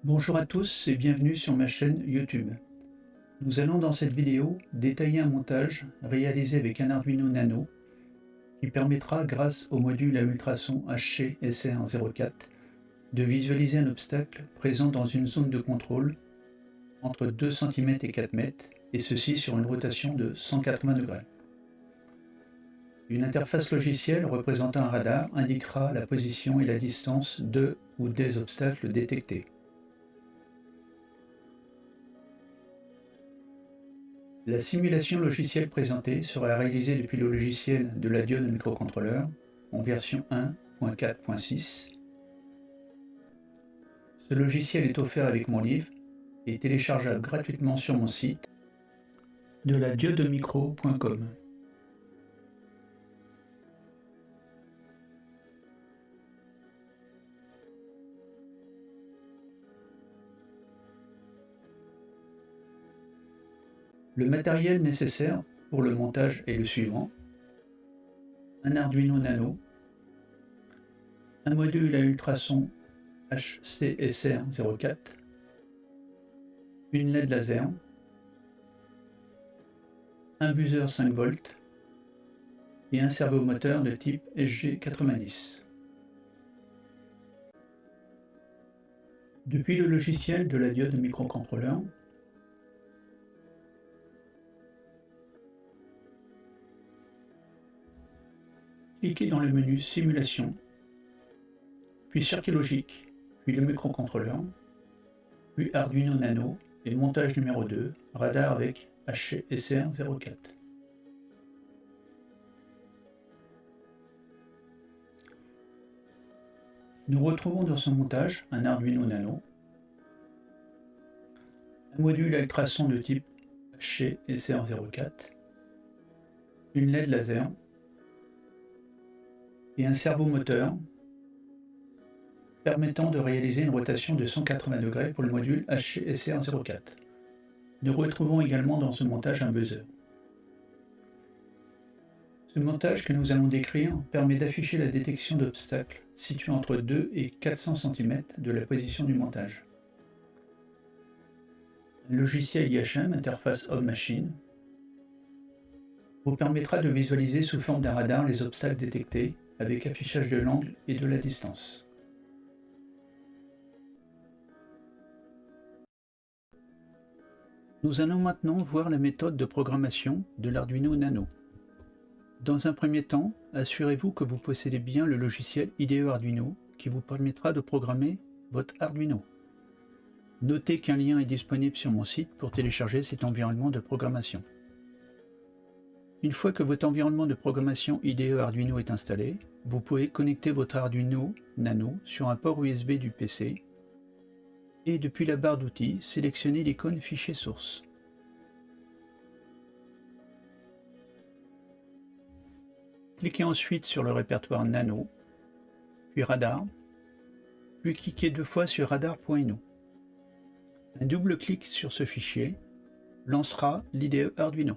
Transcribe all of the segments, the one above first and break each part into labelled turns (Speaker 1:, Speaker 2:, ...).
Speaker 1: Bonjour à tous et bienvenue sur ma chaîne YouTube. Nous allons dans cette vidéo détailler un montage réalisé avec un Arduino Nano qui permettra, grâce au module à ultrasons HC SR04, de visualiser un obstacle présent dans une zone de contrôle entre 2 cm et 4 mètres, et ceci sur une rotation de 180 degrés. Une interface logicielle représentant un radar indiquera la position et la distance de ou des obstacles détectés. La simulation logicielle présentée sera réalisée depuis le logiciel de la diode microcontrôleur en version 1.4.6. Ce logiciel est offert avec mon livre et téléchargeable gratuitement sur mon site de la diodemicro.com. Le matériel nécessaire pour le montage est le suivant: un Arduino Nano, un module à ultrasons HCSR04, une LED laser, un buzzer 5 volts et un servomoteur de type SG90. Depuis le logiciel de la diode microcontrôleur, cliquez dans le menu Simulation, puis Circuit logique, puis le microcontrôleur, puis Arduino Nano et montage numéro 2, radar avec HC-SR04. Nous retrouvons dans ce montage un Arduino Nano, un module à ultrasons de type HC-SR04, une LED laser et un servomoteur permettant de réaliser une rotation de 180 degrés pour le module HC-SR04. Nous retrouvons également dans ce montage un buzzer. Ce montage que nous allons décrire permet d'afficher la détection d'obstacles situés entre 2 et 400 cm de la position du montage. Un logiciel IHM, interface homme-machine, vous permettra de visualiser sous forme d'un radar les obstacles détectés avec affichage de l'angle et de la distance. Nous allons maintenant voir la méthode de programmation de l'Arduino Nano. Dans un premier temps, assurez-vous que vous possédez bien le logiciel IDE Arduino qui vous permettra de programmer votre Arduino. Notez qu'un lien est disponible sur mon site pour télécharger cet environnement de programmation. Une fois que votre environnement de programmation IDE Arduino est installé, vous pouvez connecter votre Arduino Nano sur un port USB du PC et depuis la barre d'outils, sélectionnez l'icône Fichier source. Cliquez ensuite sur le répertoire Nano, puis Radar, puis cliquez 2 fois sur radar.ino. Un double clic sur ce fichier lancera l'IDE Arduino.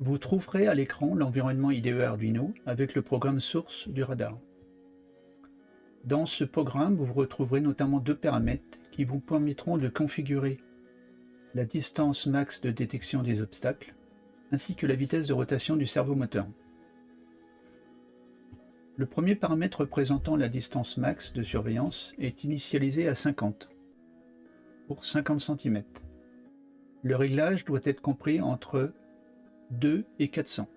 Speaker 1: Vous trouverez à l'écran l'environnement IDE Arduino avec le programme source du radar. Dans ce programme, vous retrouverez notamment 2 paramètres qui vous permettront de configurer la distance max de détection des obstacles ainsi que la vitesse de rotation du servomoteur. Le premier paramètre représentant la distance max de surveillance est initialisé à 50 pour 50 cm. Le réglage doit être compris entre 2 et 400.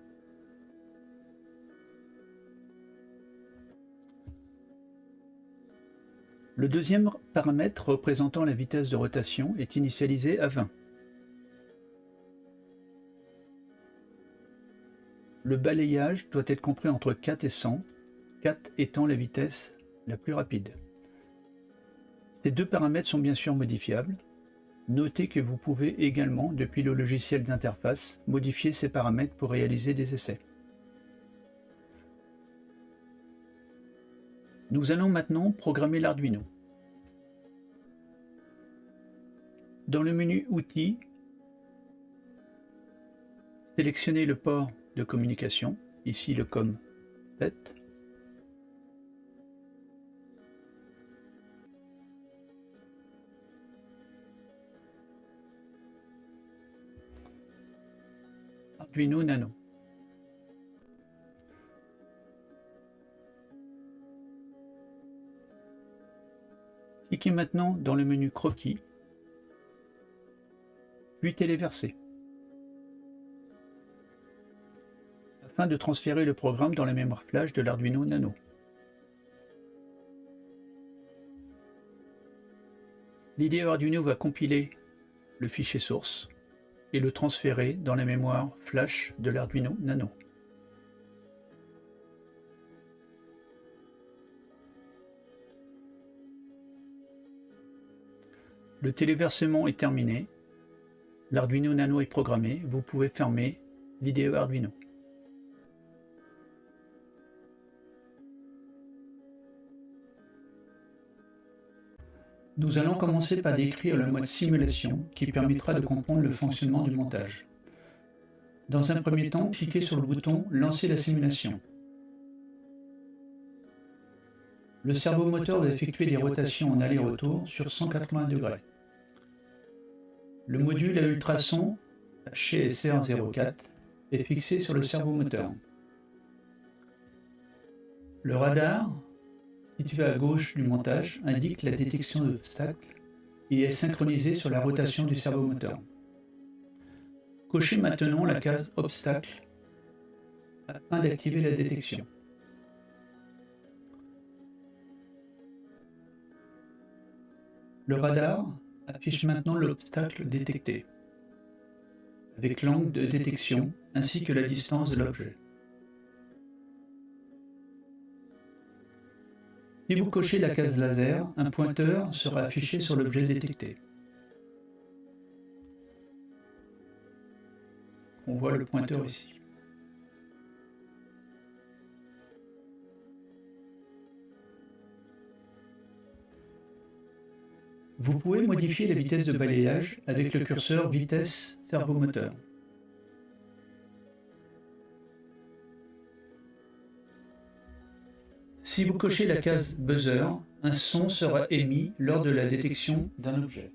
Speaker 1: Le deuxième paramètre représentant la vitesse de rotation est initialisé à 20. Le balayage doit être compris entre 4 et 100, 4 étant la vitesse la plus rapide. Ces 2 paramètres sont bien sûr modifiables. Notez que vous pouvez également, depuis le logiciel d'interface, modifier ces paramètres pour réaliser des essais. Nous allons maintenant programmer l'Arduino. Dans le menu Outils, Sélectionnez le port de communication, ici le COM 7. Arduino Nano. Cliquez maintenant dans le menu Croquis, puis Téléverser, afin de transférer le programme dans la mémoire flash de l'Arduino Nano. L'IDE Arduino va compiler le fichier source et le transférer dans la mémoire flash de l'Arduino Nano. Le téléversement est terminé, l'Arduino Nano est programmé, vous pouvez fermer l'IDE Arduino. Nous allons commencer par décrire le mode simulation qui permettra de comprendre le fonctionnement du montage. Dans un premier temps, cliquez sur le bouton « Lancer la simulation ». Le servomoteur va effectuer des rotations en aller-retour sur 180 degrés. Le module à ultrasons HCSR04 est fixé sur le servomoteur. Le radar, situé à gauche du montage, indique la détection d'obstacles et est synchronisé sur la rotation du servomoteur. Cochez maintenant la case Obstacle afin d'activer la détection. Le radar affiche maintenant l'obstacle détecté, avec l'angle de détection ainsi que la distance de l'objet. Si vous cochez la case laser, un pointeur sera affiché sur l'objet détecté. On voit le pointeur ici. Vous pouvez modifier la vitesse de balayage avec le curseur vitesse servomoteur. Si vous cochez la case buzzer, un son sera émis lors de la détection d'un objet.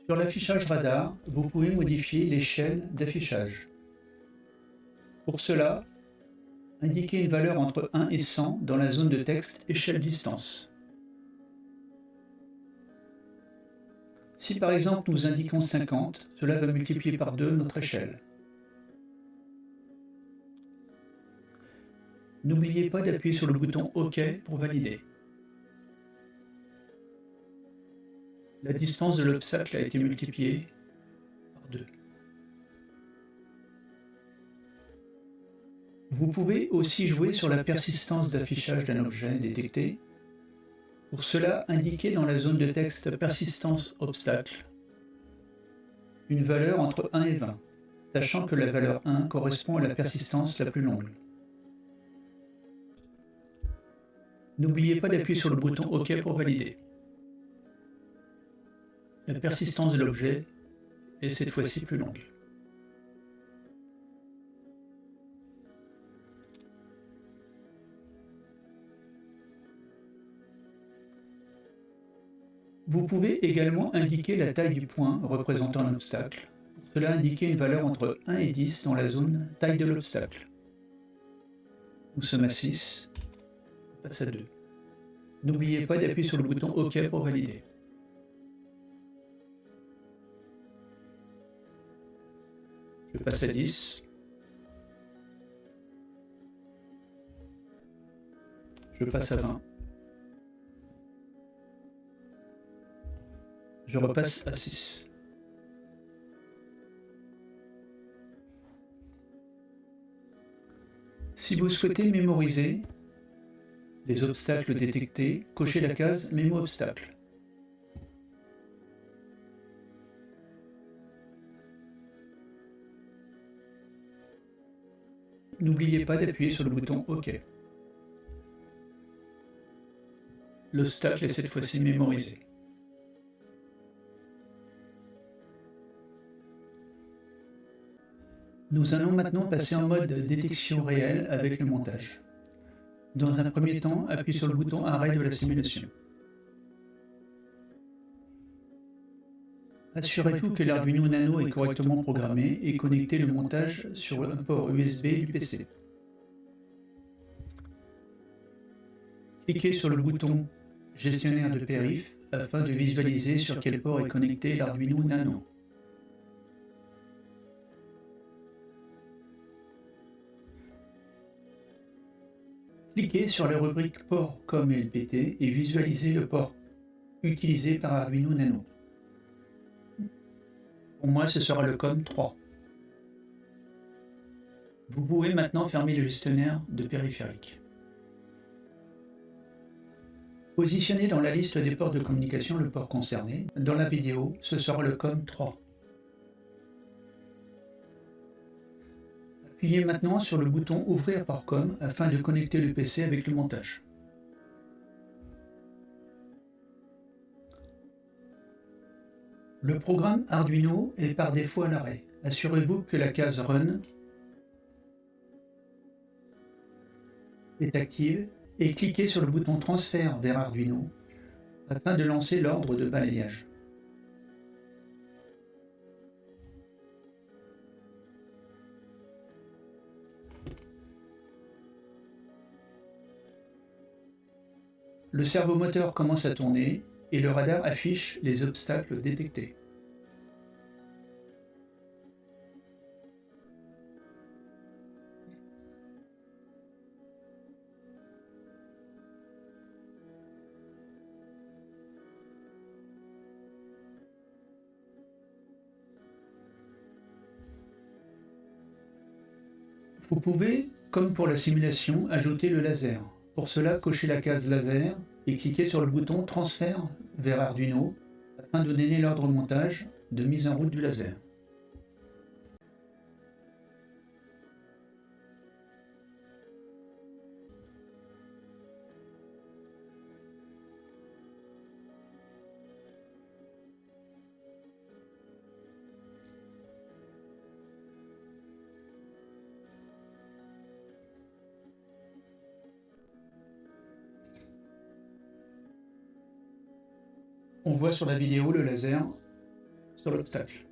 Speaker 1: Sur l'affichage radar, vous pouvez modifier l'échelle d'affichage. Pour cela, indiquez une valeur entre 1 et 100 dans la zone de texte échelle distance. Si par exemple nous indiquons 50, cela va multiplier par 2 notre échelle. N'oubliez pas d'appuyer sur le bouton OK pour valider. La distance de l'obstacle a été multipliée par 2. Vous pouvez aussi jouer sur la persistance d'affichage d'un objet détecté. Pour cela, indiquez dans la zone de texte persistance obstacle une valeur entre 1 et 20, sachant que la valeur 1 correspond à la persistance la plus longue. N'oubliez pas d'appuyer sur le bouton OK pour valider. La persistance de l'objet est cette fois-ci plus longue. Vous pouvez également indiquer la taille du point représentant un obstacle. Pour cela, indiquez une valeur entre 1 et 10 dans la zone taille de l'obstacle. Nous sommes à 6, on passe à 2. N'oubliez pas d'appuyer sur le bouton OK pour valider. Je passe à 10. Je passe à 20. Je repasse à 6. Si vous souhaitez mémoriser les obstacles détectés, cochez la case Mémo obstacle. N'oubliez pas d'appuyer sur le bouton OK. L'obstacle est cette fois-ci mémorisé. Nous allons maintenant passer en mode détection réelle avec le montage. Dans un premier temps, appuyez sur le bouton Arrêt de la simulation. Assurez-vous que l'Arduino Nano est correctement programmé et connectez le montage sur un port USB du PC. Cliquez sur le bouton Gestionnaire de périph afin de visualiser sur quel port est connecté l'Arduino Nano. Cliquez sur la rubrique port COM et LPT et visualisez le port utilisé par Arduino Nano. Pour moi, ce sera le COM 3. Vous pouvez maintenant fermer le gestionnaire de périphériques. Positionnez dans la liste des ports de communication le port concerné. Dans la vidéo, ce sera le COM 3. Appuyez maintenant sur le bouton Ouvrir par COM afin de connecter le PC avec le montage. Le programme Arduino est par défaut à l'arrêt. Assurez-vous que la case Run est active et cliquez sur le bouton Transfert vers Arduino afin de lancer l'ordre de balayage. Le servomoteur commence à tourner et le radar affiche les obstacles détectés. Vous pouvez, comme pour la simulation, ajouter le laser. Pour cela, cochez la case laser et cliquez sur le bouton Transfert vers Arduino afin de donner l'ordre montage de mise en route du laser. On voit sur la vidéo le laser sur l'obstacle.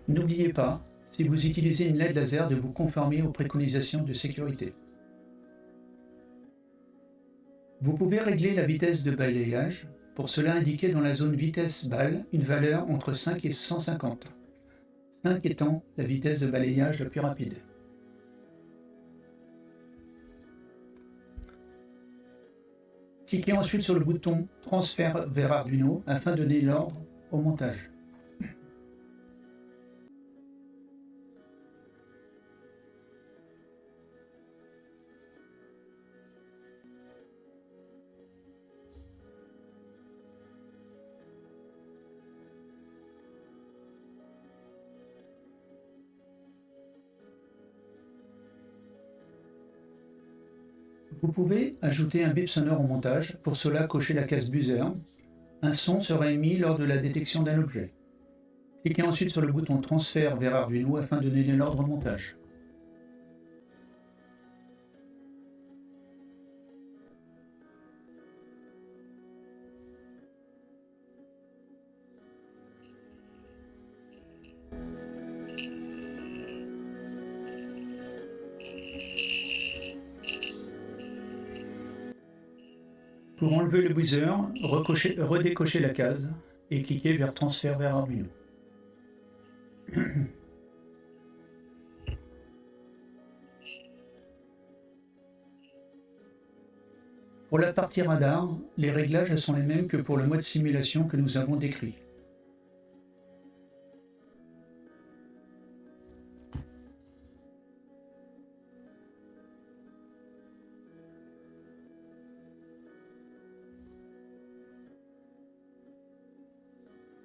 Speaker 1: N'oubliez pas, si vous utilisez une LED laser, de vous conformer aux préconisations de sécurité. Vous pouvez régler la vitesse de balayage. Pour cela, indiquez dans la zone vitesse balle une valeur entre 5 et 150. 5 étant la vitesse de balayage la plus rapide. Cliquez ensuite sur le bouton Transfert vers Arduino afin de donner l'ordre au montage. Vous pouvez ajouter un bip sonore au montage. Pour cela, cochez la case Buzzer. Un son sera émis lors de la détection d'un objet. Cliquez ensuite sur le bouton Transfert vers Arduino afin de donner l'ordre au montage. Pour enlever le buzzer, redécochez la case et cliquez vers Transfert vers Arduino. Pour la partie radar, les réglages sont les mêmes que pour le mode simulation que nous avons décrit.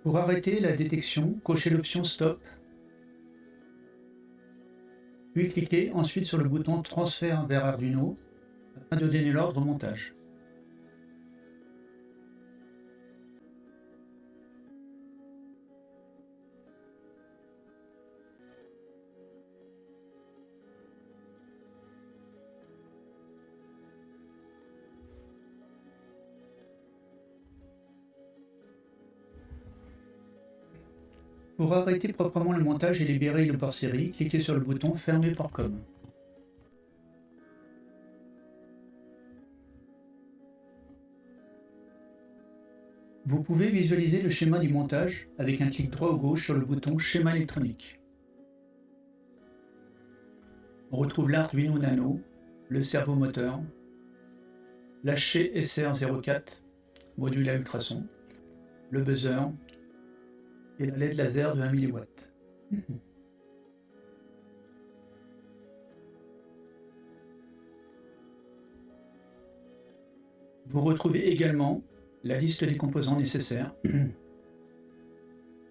Speaker 1: Pour arrêter la détection, cochez l'option Stop, puis cliquez ensuite sur le bouton Transfert vers Arduino afin de donner l'ordre au montage. Pour arrêter proprement le montage et libérer le port série, cliquez sur le bouton Fermer port com. Vous pouvez visualiser le schéma du montage avec un clic droit ou gauche sur le bouton Schéma électronique. On retrouve l'Arduino Nano, le servomoteur, l'HC SR04, module à ultrasons, le buzzer et la LED laser de 1 mW. Vous retrouvez également la liste des composants nécessaires,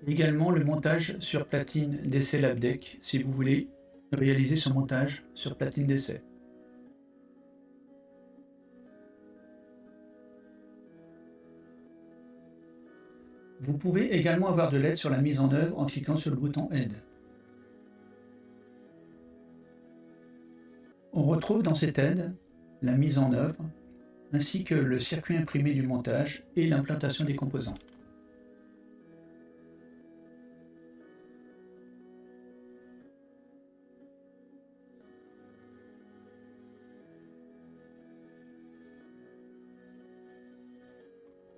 Speaker 1: également le montage sur platine d'essai LabDeck si vous voulez réaliser ce montage sur platine d'essai. Vous pouvez également avoir de l'aide sur la mise en œuvre en cliquant sur le bouton Aide. On retrouve dans cette aide la mise en œuvre, ainsi que le circuit imprimé du montage et l'implantation des composants.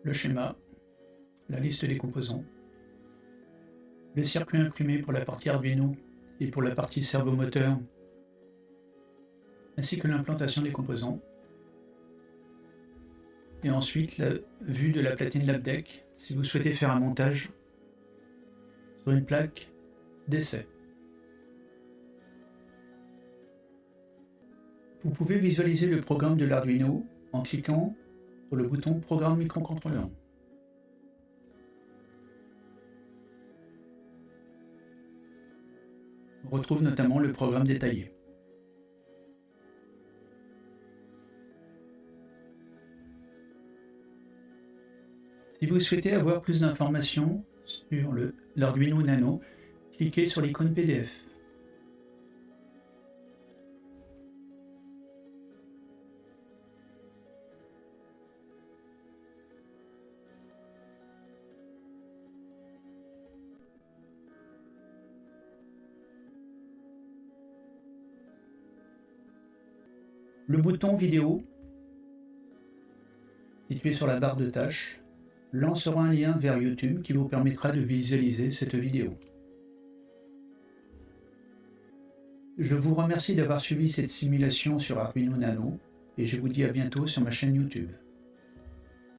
Speaker 1: Le schéma, la liste des composants, les circuits imprimés pour la partie Arduino et pour la partie servomoteur, ainsi que l'implantation des composants. Et ensuite la vue de la platine LabDeck si vous souhaitez faire un montage sur une plaque d'essai. Vous pouvez visualiser le programme de l'Arduino en cliquant sur le bouton Programme microcontrôleur. On retrouve notamment le programme détaillé. Si vous souhaitez avoir plus d'informations sur l'Arduino Nano, cliquez sur l'icône PDF. Le bouton vidéo, situé sur la barre de tâches, lancera un lien vers YouTube qui vous permettra de visualiser cette vidéo. Je vous remercie d'avoir suivi cette simulation sur Arduino Nano et je vous dis à bientôt sur ma chaîne YouTube.